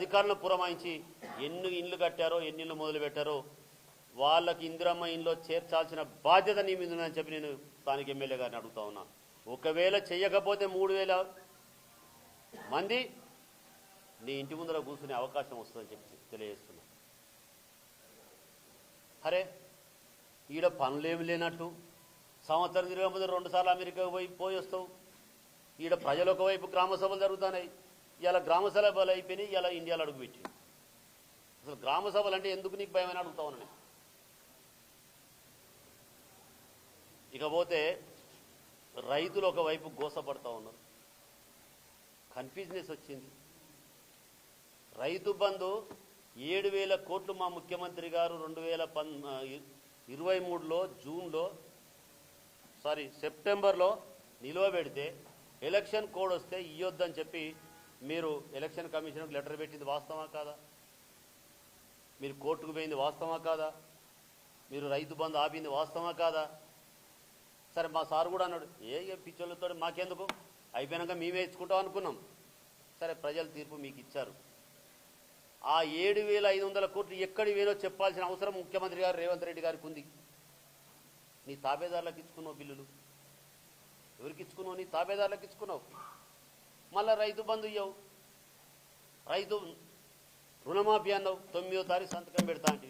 అధికారులను పురమాయించి ఎన్ని ఇండ్లు కట్టారో ఎన్ని ఇళ్ళు మొదలు పెట్టారో వాళ్ళకి ఇందిరమ్మ ఇంట్లో చేర్చాల్సిన బాధ్యత నీ మీద ఉందని చెప్పి నేను స్థానిక ఎమ్మెల్యే గారిని అడుగుతా ఉన్నా. ఒకవేళ చెయ్యకపోతే 3000 మంది నీ ఇంటి ముందర కూర్చునే అవకాశం వస్తుందని చెప్పి తెలియజేస్తున్నా. అరే ఈడ పనులేమి లేనట్టు సంవత్సరం తిరగకపోతే 2 సార్లు అమెరికాకు పోయి వస్తావు. ఈడ ప్రజలు ఒకవైపు గ్రామ సభలు జరుగుతున్నాయి. ఇలా గ్రామ సభలు అయిపోయినాయి. ఇలా ఇండియాలో అడుగుపెట్టి అసలు గ్రామ సభలు అంటే ఎందుకు నీకు భయమని అడుగుతా ఉన్నాను. ఇకపోతే రైతులు ఒకవైపు గోసపడతా ఉన్నారు. కన్ఫ్యూజ్నెస్ వచ్చింది. రైతు బంధు 7,000 కోట్లు మా ముఖ్యమంత్రి గారు 2023లో సెప్టెంబర్లో నిలువ పెడితే ఎలక్షన్ కోడ్ వస్తే ఇయ్యొద్దని చెప్పి మీరు ఎలక్షన్ కమిషన్కి లెటర్ పెట్టింది వాస్తవా కాదా? మీరు కోర్టుకు పోయింది వాస్తవా కాదా? మీరు రైతు బంధు ఆపింది వాస్తవా కాదా? సరే మా సార్ కూడా అన్నాడు, ఏ పిచ్చోళ్ళతో మాకెందుకు, అయిపోయాక మేమే ఇచ్చుకుంటాం అనుకున్నాం. సరే ప్రజల తీర్పు మీకు ఇచ్చారు. ఆ 7,500 కోట్లు ఎక్కడి వేనో చెప్పాల్సిన అవసరం ముఖ్యమంత్రి గారు రేవంత్ రెడ్డి గారికి ఉంది. నీ తాబేదారులకు ఇచ్చుకున్నావు బిల్లులు, ఎవరికి ఇచ్చుకున్నావు? నీ తాబేదారులకు ఇచ్చుకున్నావు. మళ్ళీ రైతు బంధు ఇవ్వవు, రైతు రుణమాఫీ అన్నావు, 9వ తారీఖు సంతకం పెడతా అంటే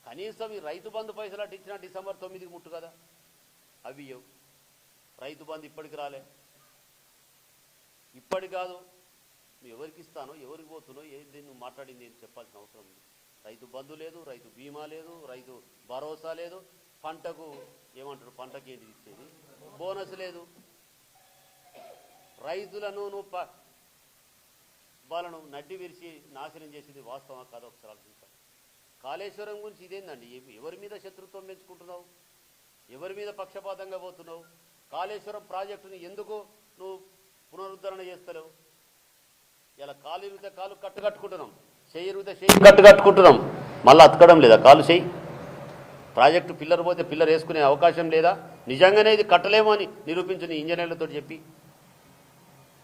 కనీసం ఈ రైతు బంధు పైసలు అటు ఇచ్చిన డిసెంబర్ 9కి ముట్టు కదా, అవి ఇవ్వవు. రైతు బంధు ఇప్పటికి రాలే. ఇప్పటి కాదు, నువ్వు ఎవరికి ఇస్తానో ఎవరికి పోతున్నావు ఏంటి నువ్వు మాట్లాడింది ఏం చెప్పాల్సిన అవసరం ఉంది. రైతు బంధు లేదు, రైతు బీమా లేదు, రైతు భరోసా లేదు, పంటకు ఏమంటారు పంటకి ఏంటి ఇచ్చేది, బోనస్ లేదు. రైతులను నువ్వు వాళ్ళను నడ్డి విరిచి నాశనం చేసేది వాస్తవం కాదు ఒకసారి ఆలోచించాలి. కాళేశ్వరం గురించి ఇదేందండి, ఎవరి మీద శత్రుత్వం పెంచుకుంటున్నావు, ఎవరి మీద పక్షపాతంగా పోతున్నావు? కాళేశ్వరం ప్రాజెక్టుని ఎందుకు నువ్వు పునరుద్ధరణ చేస్తలేవు? ఇలా కాలు ఇరిగితే కాలు కట్టుకుంటున్నాం, చెయ్యి ఇరిగితే చెయ్యి కట్టుకుంటున్నాం, మళ్ళీ అతకడం లేదా? కాలు చెయ్యి ప్రాజెక్టు పిల్లర్ పోతే పిల్లర్ వేసుకునే అవకాశం లేదా? నిజంగానే ఇది కట్టలేమో అని నిరూపించిన ఇంజనీర్లతో చెప్పి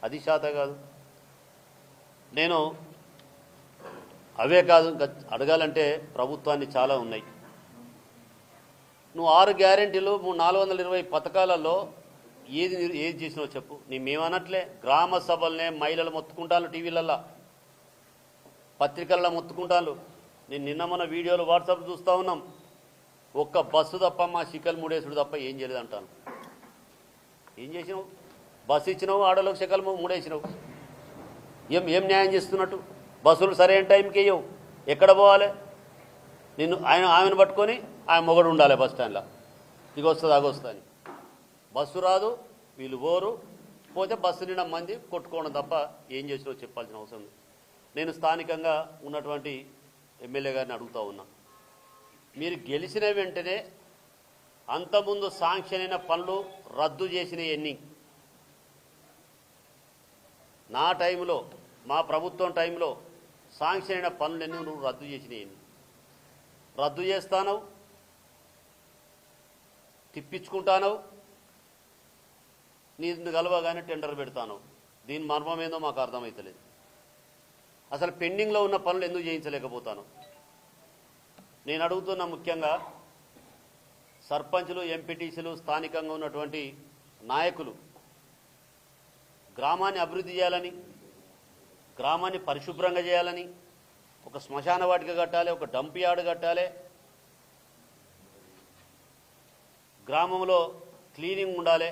అది శాత కాదు. నేను అవే కాదు ఇంకా అడగాలంటే ప్రభుత్వాన్ని చాలా ఉన్నాయి. నువ్వు 6 గ్యారెంటీలు 420 పథకాలలో ఏది చేసినావు చెప్పు. మేమనట్లే గ్రామ సభలనే మహిళలు మొత్తుకుంటాను, టీవీలల్లో పత్రికల్లో మొత్తుకుంటాను. నేను నిన్న మన వీడియోలు వాట్సాప్ చూస్తూ ఉన్నాం. ఒక్క బస్సు తప్ప మా శిఖలు మూడేసుడు తప్ప ఏం చేయలేదు అంటాను. ఏం చేసినావు? బస్సు ఇచ్చినావు, ఆడోళ్ళకి శిఖలు మూడేసినావు. ఏం న్యాయం చేస్తున్నట్టు? బస్సులు సరైన టైంకి వేయవు. ఎక్కడ పోవాలి? నిన్ను ఆమెను పట్టుకొని ఆయన మొగడు ఉండాలి బస్ స్టాండ్లో, ఇగొస్తుంది అగొస్తుంది. బస్సు రాదు, వీళ్ళు పోతే బస్సు నిండా మంది కొట్టుకోవడం తప్ప ఏం చేసినో చెప్పాల్సిన అవసరం ఉంది. నేను స్థానికంగా ఉన్నటువంటి ఎమ్మెల్యే గారిని అడుగుతూ ఉన్నా, మీరు గెలిచిన వెంటనే అంతకుముందు శాంక్షన్ అయిన పనులు రద్దు చేసిన ఎన్ని? నా టైంలో, మా ప్రభుత్వం టైంలో శాంక్షన్ అయిన పనులన్నీ నువ్వు రద్దు చేసిన ఎన్ని? రద్దు చేస్తాను, తిప్పించుకుంటాను, నిన్ను కలవగానే టెండర్ పెడతాను. దీని మర్మం ఏందో మాకు అర్థమవుతలేదు. అసలు పెండింగ్లో ఉన్న పనులు ఎందుకు చేయించలేకపోతాను? నేను అడుగుతున్న ముఖ్యంగా సర్పంచులు, ఎంపీటీసీలు, స్థానికంగా ఉన్నటువంటి నాయకులు గ్రామాన్ని అభివృద్ధి చేయాలని, గ్రామాన్ని పరిశుభ్రంగా చేయాలని, ఒక శ్మశాన వాటిక కట్టాలి, ఒక డంప్ యార్డ్ కట్టాలి, గ్రామంలో క్లీనింగ్ ఉండాలి.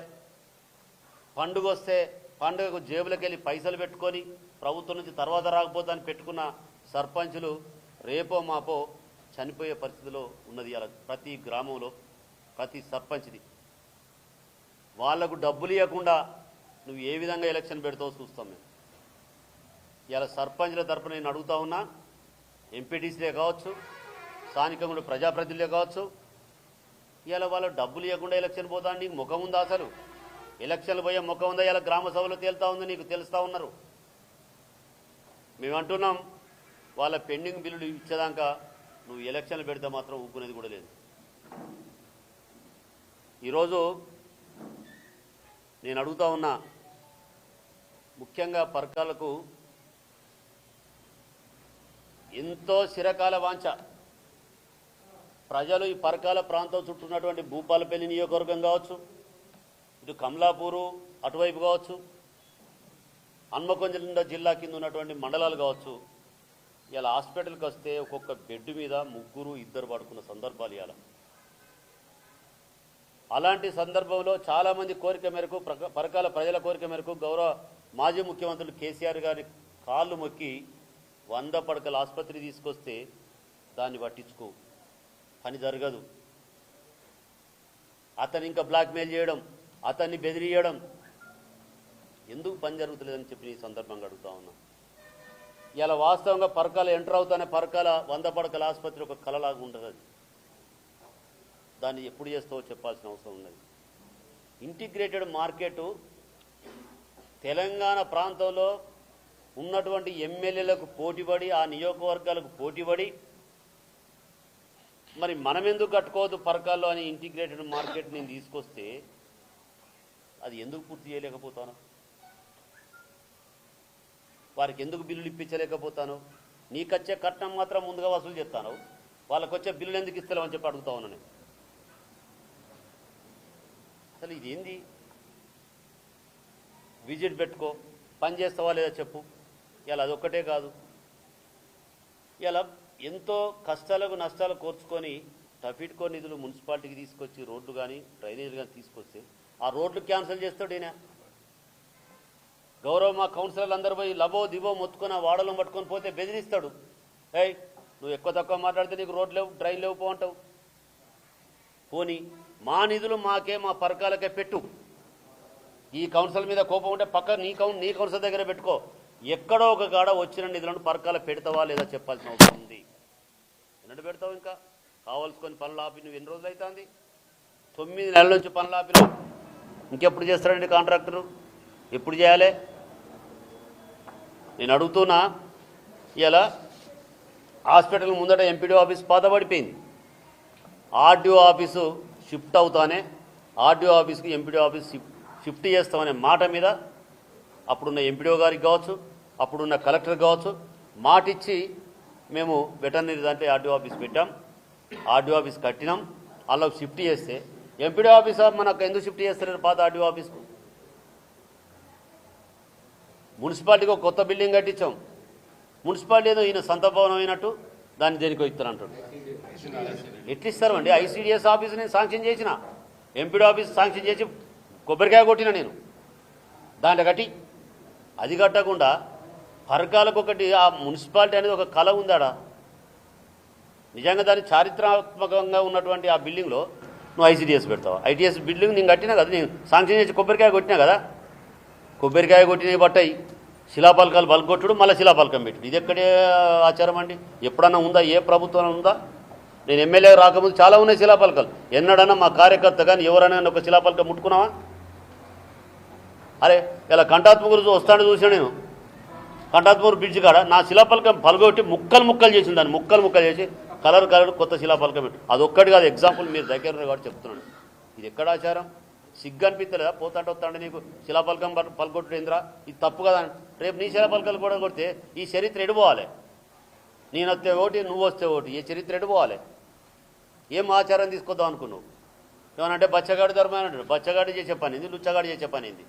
పండుగ వస్తే పండుగకు జేబులకు వెళ్ళి పైసలు పెట్టుకొని ప్రభుత్వం నుంచి తర్వాత రాకపోతాని పెట్టుకున్న సర్పంచులు రేపో మాపో చనిపోయే పరిస్థితిలో ఉన్నది అలా ప్రతి గ్రామంలో, ప్రతి సర్పంచ్ది. వాళ్లకు డబ్బులు ఇవ్వకుండా నువ్వు ఏ విధంగా ఎలక్షన్ పెడతావో చూస్తాం మేము. ఇలా సర్పంచ్ల తరపున నేను అడుగుతా ఉన్నా, ఎంపీటీసీలే కావచ్చు, స్థానికంగా ప్రజాప్రతినిధులే కావచ్చు, ఇలా వాళ్ళు డబ్బులు ఇవ్వకుండా ఎలక్షన్ పోతా నీకు ముఖం ఉందా? అసలు ఎలక్షన్లు పోయే ముఖం ఉందా? ఇలా గ్రామ సభలో తేలుతా ఉంది, నీకు తెలుస్తూ ఉన్నారు. మేము అంటున్నాం, వాళ్ళ పెండింగ్ బిల్లులు ఇచ్చేదాకా నువ్వు ఎలక్షన్లు పెడితే మాత్రం ఊపుకునేది కూడా లేదు. ఈరోజు నేను అడుగుతా ఉన్నా, ముఖ్యంగా పర్కాలకు ఎంతో చిరకాల వాంఛ ప్రజలు ఈ పరకాల ప్రాంతం చుట్టూ ఉన్నటువంటి భూపాలపల్లి నియోజకవర్గం కావచ్చు, ఇటు కమలాపూరు అటువైపు కావచ్చు, హన్మకొండ జిల్లా కింద ఉన్నటువంటి మండలాలు కావచ్చు, ఇలా హాస్పిటల్కి వస్తే ఒక్కొక్క బెడ్ మీద 3-2 పడుకున్న సందర్భాలు ఇవాళ. అలాంటి సందర్భంలో చాలామంది కోరిక మేరకు, పరకాల ప్రజల కోరిక మేరకు గౌరవ మాజీ ముఖ్యమంత్రులు కేసీఆర్ గారి కాళ్ళు మొక్కి 100 పడకల ఆసుపత్రి తీసుకొస్తే దాన్ని పట్టించుకో, పని జరగదు. అతను ఇంకా బ్లాక్మెయిల్ చేయడం, అతన్ని బెదిరియడం, ఎందుకు పని జరుగుతలేదని చెప్పి ఈ సందర్భంగా అడుగుతా ఉన్నా. ఇలా వాస్తవంగా పరకాల ఎంటర్ అవుతానే పరకాల 100 పడకల ఆసుపత్రి ఒక కలలాగా ఉంటుంది. అది దాన్ని ఎప్పుడు చేస్తావో చెప్పాల్సిన అవసరం ఉన్నది. ఇంటిగ్రేటెడ్ మార్కెటు తెలంగాణ ప్రాంతంలో ఉన్నటువంటి ఎమ్మెల్యేలకు పోటీపడి, ఆ నియోజకవర్గాలకు పోటీపడి, మరి మనం ఎందుకు కట్టుకోవద్దు పరకాల్లో అని ఇంటిగ్రేటెడ్ మార్కెట్ నేను తీసుకొస్తే అది ఎందుకు పూర్తి చేయలేకపోతాను? వారికి ఎందుకు బిల్లులు ఇప్పించలేకపోతాను? నీకొచ్చే కట్నం మాత్రం ముందుగా వసూలు చేస్తాను, వాళ్ళకు వచ్చే బిల్లులు ఎందుకు ఇస్తలేమని చెప్పి అడుగుతా ఉన్నాను. అసలు ఇదేంది? విజిట్ పెట్టుకో, పని చేస్తావా లేదా చెప్పు. ఇలా అదొక్కటే కాదు, ఇలా ఎంతో కష్టాలకు నష్టాలు కోర్చుకొని టఫిట్కో నిధులు మున్సిపాలిటీకి తీసుకొచ్చి రోడ్లు కానీ డ్రైనేజీలు కానీ తీసుకొస్తే ఆ రోడ్లు క్యాన్సిల్ చేస్తాడు ఈయన. గౌరవ మా కౌన్సిలర్లు అందరూ పోయి లబో దిబో మొత్తుకొని ఆ వాడలో పట్టుకొని పోతే బెదిరిస్తాడు. ఏయ్ నువ్వు ఎక్కువ తక్కువ మాట్లాడితే నీకు రోడ్లు లేవు, డ్రైన్ లేవు పో అంటావు. పోనీ మా నిధులు మాకే, మా పరకాలకే పెట్టు. ఈ కౌన్సిల్ మీద కోపం ఉంటే పక్క నీ కౌన్సిల్ దగ్గర పెట్టుకో. ఎక్కడో ఒక కాడ వచ్చిన నిధులను పరకాల పెడతావా లేదా చెప్పాల్సిన అవసరం ఉంది. ఎన్నడు పెడతావు? ఇంకా కావాల్సుకొని పనులు ఆపి నువ్వు ఎన్ని రోజులు అవుతుంది? 9 నెలల నుంచి పనులు ఆపిన. ఇంకెప్పుడు చేస్తాడండి కాంట్రాక్టరు? ఎప్పుడు చేయాలి? నేను అడుగుతున్నా. ఇలా హాస్పిటల్ ముందట ఎంపీడీ ఆఫీస్ పాతబడిపోయింది. ఆర్డీఓ ఆఫీసు షిఫ్ట్ అవుతానే ఆర్డీఓ ఆఫీస్కి ఎంపీడీ ఆఫీస్ షిఫ్ట్ చేస్తామనే మాట మీద అప్పుడున్న ఎంపీడీఓ గారికి కావచ్చు, అప్పుడున్న కలెక్టర్ కావచ్చు, మాటిచ్చి మేము వెటర్నరీ దాంట్లో ఆర్డీఓ ఆఫీస్ పెట్టాం. ఆర్డీఓ ఆఫీస్ కట్టినాం. అలా షిఫ్ట్ చేస్తే ఎంపీడీ ఆఫీస్ మనకు ఎందుకు షిఫ్ట్ చేస్తారు పాత ఆర్డీఓ ఆఫీస్కు? మున్సిపాలిటీకి ఒక కొత్త బిల్డింగ్ కట్టించాం. మున్సిపాలిటీ ఏదో ఈయన సొంత భవనం అయినట్టు దాన్ని దేనికో ఇస్తానంటాడు. ఎట్లా ఇస్తారు అండి? ఐసీడీఎస్ ఆఫీస్ నేను శాంక్షన్ చేసిన, ఎంపీడీ ఆఫీస్ శాంక్షన్ చేసి కొబ్బరికాయ కొట్టిన నేను. దాంట్లో కట్టి అది కట్టకుండా పరకాలకు ఒకటి ఆ మున్సిపాలిటీ అనేది ఒక కళ ఉందాడా? నిజంగా దాని చారిత్రాత్మకంగా ఉన్నటువంటి ఆ బిల్డింగ్లో నువ్వు ఐసీడీఎస్ పెడతావు. ఐటీఎస్ బిల్డింగ్ నేను కట్టినా కదా, నేను శాంక్షన్ చేసి కొబ్బరికాయ కొట్టినా కదా. కొబ్బరికాయ కొట్టినవి బట్టాయి శిలాపలకాలు బలగొట్టుడు, మళ్ళీ శిలాపలకం పెట్టుడు. ఇది ఎక్కడే ఆచారం అండి? ఎప్పుడన్నా ఉందా? ఏ ప్రభుత్వం ఉందా? నేను ఎమ్మెల్యే రాకముందు చాలా ఉన్నాయి శిలాపలకాలు. ఎన్నడన్నా మా కార్యకర్త కానీ ఎవరైనా ఒక శిలాపలకం ముట్టుకున్నావా? అరే ఇలా కంఠాత్మకూరు వస్తాను చూసాను నేను. కంఠాత్మకూరు బ్రిడ్జ్ కాడ నా శిలాపలకం పలగొట్టి ముక్కలు చేసింది. దాన్ని ముక్కలు చేసి కలర్ కొత్త శిలాపలకం పెట్టు. అదొక్కటి కాదు, ఎగ్జాంపుల్ మీరు దగ్గర కాబట్టి చెప్తున్నాను. ఇది ఎక్కడ ఆచారం? సిగ్గు అనిపిస్తలేదా? పోతాంటే నీకు శిలాపలకం పలగొట్టుడు ఏంద్రా? ఇది తప్పు కదా. రేపు నీ శిలాపలకాలు కూడా కొడితే ఈ చరిత్ర ఎడిపోవాలి. నేను వస్తే ఒకటి, నువ్వు వస్తే ఒకటి, ఈ చరిత్ర ఎడిపోవాలి. ఏం ఆచారం తీసుకొద్దాం అనుకున్నావు? ఏమనంటే బచ్చగాడి ధర్మం అంటాడు. బచ్చగాడి చేసే పని ఏంది? లుచ్చగాడి చేసే పని ఏంది?